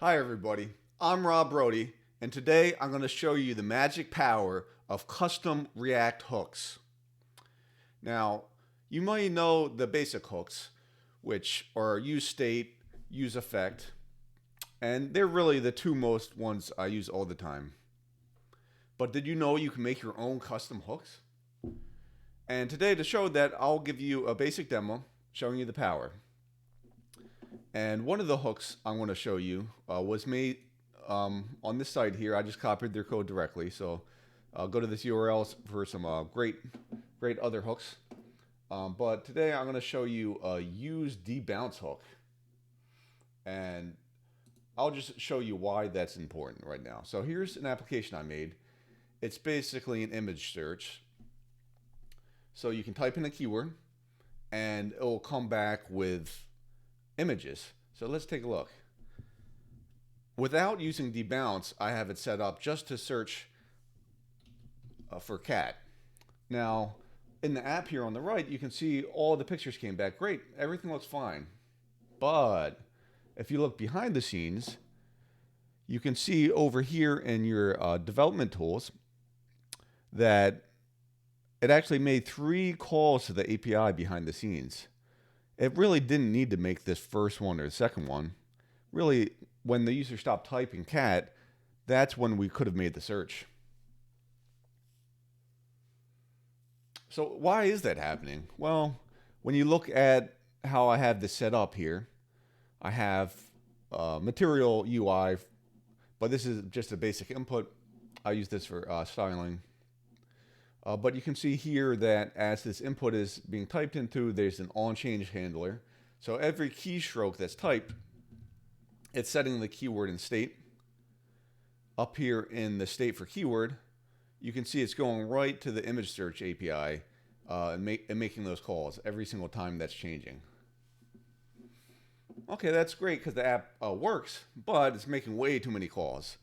Hi everybody, I'm Rob Brodie, and today I'm going to show you the magic power of custom React hooks. Now, you might know the basic hooks, which are use state, use effect, and they're really the two most ones I use all the time. But did you know you can make your own custom hooks? And today, to show that, I'll give you a basic demo showing you the power. And one of the hooks I'm going to show you was made on this site here. I just copied their code directly. So I'll go to this URL for some great other hooks. But today I'm going to show you a use debounce hook. And I'll just show you why that's important right now. So here's an application I made. It's basically an image search. So you can type in a keyword and it will come back with images. So let's take a look. Without using Debounce, I have it set up just to search for cat. Now, in the app here on the right, you can see all the pictures came back. Great, everything looks fine. But if you look behind the scenes, you can see over here in your development tools that it actually made 3 calls to the API behind the scenes. It really didn't need to make this first one or the second one. Really, when the user stopped typing cat, that's when we could have made the search. So why is that happening? Well, when you look at how I have this set up here, I have material UI, but this is just a basic input. I use this for styling. But you can see here that as this input is being typed into, there's an on-change handler. So every keystroke that's typed, it's setting the keyword in state. Up here in the state for keyword, you can see it's going right to the image search API and making those calls every single time that's changing. Okay, that's great because the app works, but it's making way too many calls.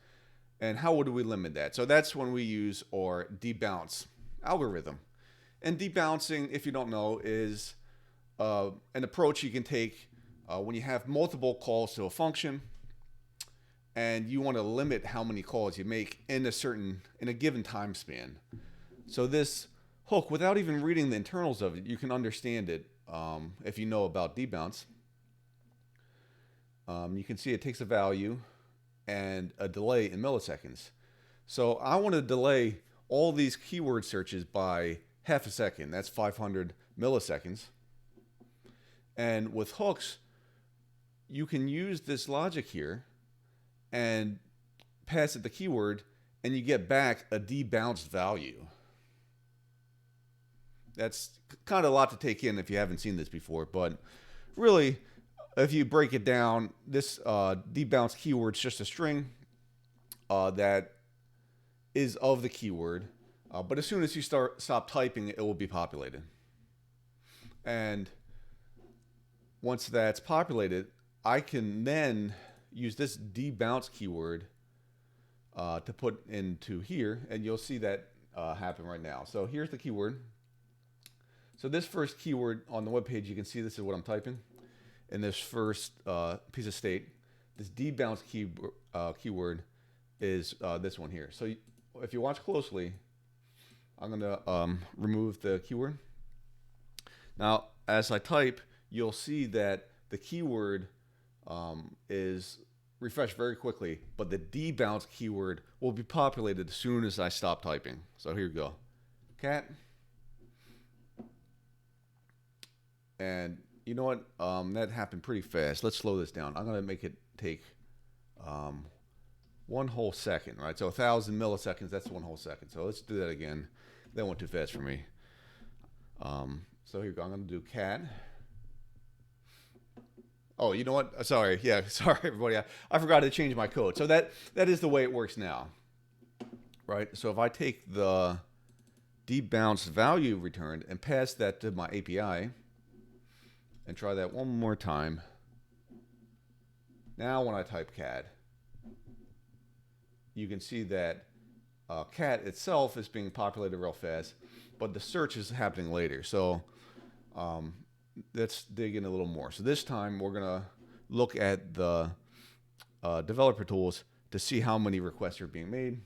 And how would we limit that? So that's when we use our debounce algorithm. And debouncing, if you don't know, is an approach you can take when you have multiple calls to a function and you want to limit how many calls you make in a given time span. So this hook, without even reading the internals of it, you can understand it if you know about debounce. You can see it takes a value and a delay in milliseconds. So I want to delay all these keyword searches by half a second. That's 500 milliseconds. And with hooks, you can use this logic here and pass it the keyword, and you get back a debounced value. That's kind of a lot to take in if you haven't seen this before, but really, if you break it down, this debounce keyword is just a string that is of the keyword, but as soon as you stop typing, it will be populated. And once that's populated, I can then use this debounce keyword to put into here, and you'll see that happen right now. So here's the keyword. So this first keyword on the web page, you can see this is what I'm typing in this first piece of state. This debounce keyword is this one here. So if you watch closely, I'm going to remove the keyword. Now, as I type, you'll see that the keyword is refreshed very quickly, but the debounce keyword will be populated as soon as I stop typing. So here we go. Cat. And you know what? That happened pretty fast. Let's slow this down. I'm going to make it take 1 whole second, right? So 1,000 milliseconds, that's 1 whole second. So let's do that again. That went too fast for me. So here we go. I'm going to do cat. Oh, you know what? Sorry. Yeah, sorry, everybody. I forgot to change my code. So that is the way it works now, right? So if I take the debounce value returned and pass that to my API and try that one more time. Now when I type cat, you can see that cat itself is being populated real fast, but the search is happening later. So let's dig in a little more. So this time we're going to look at the developer tools to see how many requests are being made.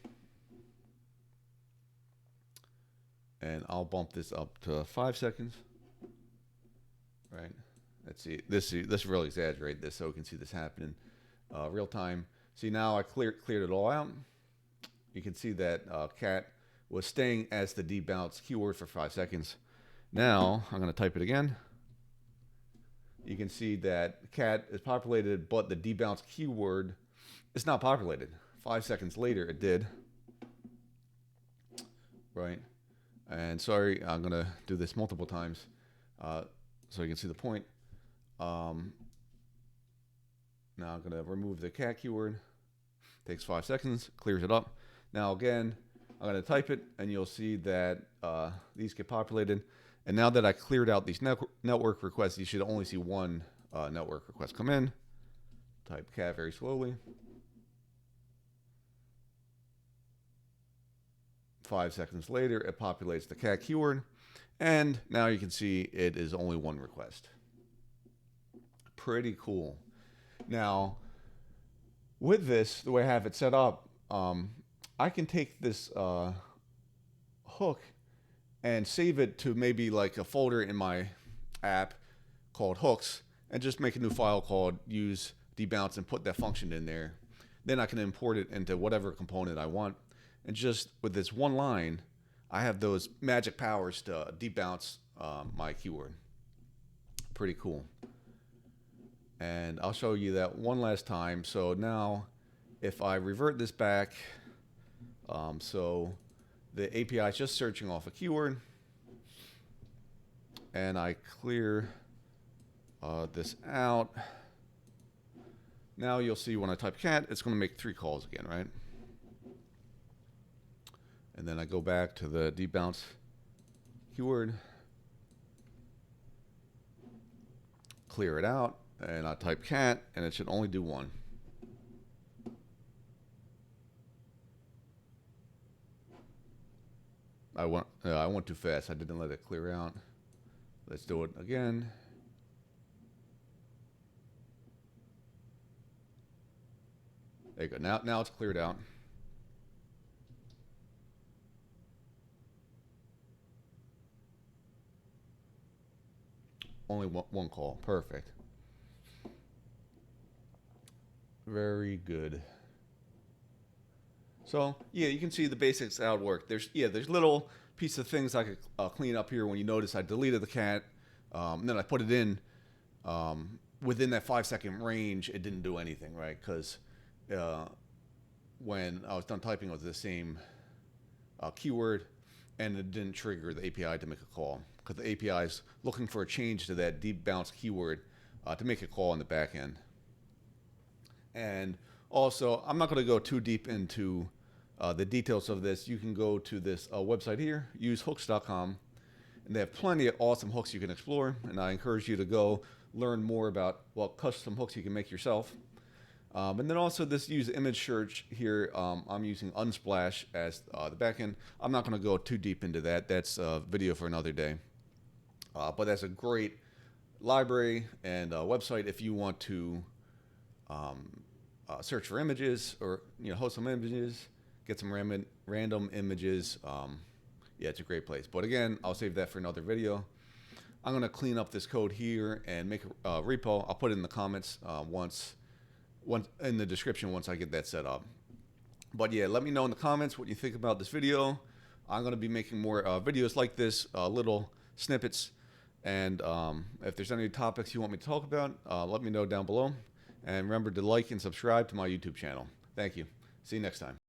And I'll bump this up to 5 seconds. Right. Let's see. Let's really exaggerate this so we can see this happening real time. See, now I cleared it all out. You can see that cat was staying as the debounce keyword for 5 seconds. Now I'm going to type it again. You can see that cat is populated, but the debounce keyword is not populated. 5 seconds later, it did. Right. And sorry, I'm going to do this multiple times so you can see the point. Now I'm going to remove the cat keyword. Takes 5 seconds, clears it up. Now again, I'm going to type it, and you'll see that these get populated. And now that I cleared out these network requests, you should only see one network request come in. Type cat very slowly. 5 seconds later, it populates the cat keyword. And now you can see it is only one request. Pretty cool. Now, with this, the way I have it set up, I can take this hook and save it to maybe like a folder in my app called hooks, and just make a new file called use debounce and put that function in there. Then I can import it into whatever component I want. And just with this one line, I have those magic powers to debounce my keyword. Pretty cool. And I'll show you that one last time. So now if I revert this back, so the API is just searching off a keyword, and I clear this out. Now you'll see when I type cat, it's going to make 3 calls again, right? And then I go back to the debounce keyword, clear it out, and I type cat, and it should only do 1. I went too fast. I didn't let it clear out. Let's do it again. There you go. Now it's cleared out. Only one call. Perfect. Very good. So yeah, you can see the basics how it worked. There's little piece of things I could clean up here. When you notice I deleted the cat, and then I put it in within that 5-second range. It didn't do anything, right? Because when I was done typing, it was the same keyword, and it didn't trigger the API to make a call, because the API is looking for a change to that debounce keyword to make a call in the back end. And also, I'm not going to go too deep into the details of this. You can go to this website here, usehooks.com, and they have plenty of awesome hooks you can explore. And I encourage you to go learn more about custom hooks you can make yourself. And then also this use image search here. I'm using Unsplash as the backend. I'm not going to go too deep into that. That's a video for another day. But that's a great library and website if you want to search for images, or host some images, get some random images. Yeah, it's a great place. But again, I'll save that for another video. I'm going to clean up this code here and make a repo. I'll put it in the comments once in the description once I get that set up. But yeah, let me know in the comments what you think about this video. I'm going to be making more videos like this, little snippets. And if there's any topics you want me to talk about, let me know down below. And remember to like and subscribe to my YouTube channel. Thank you. See you next time.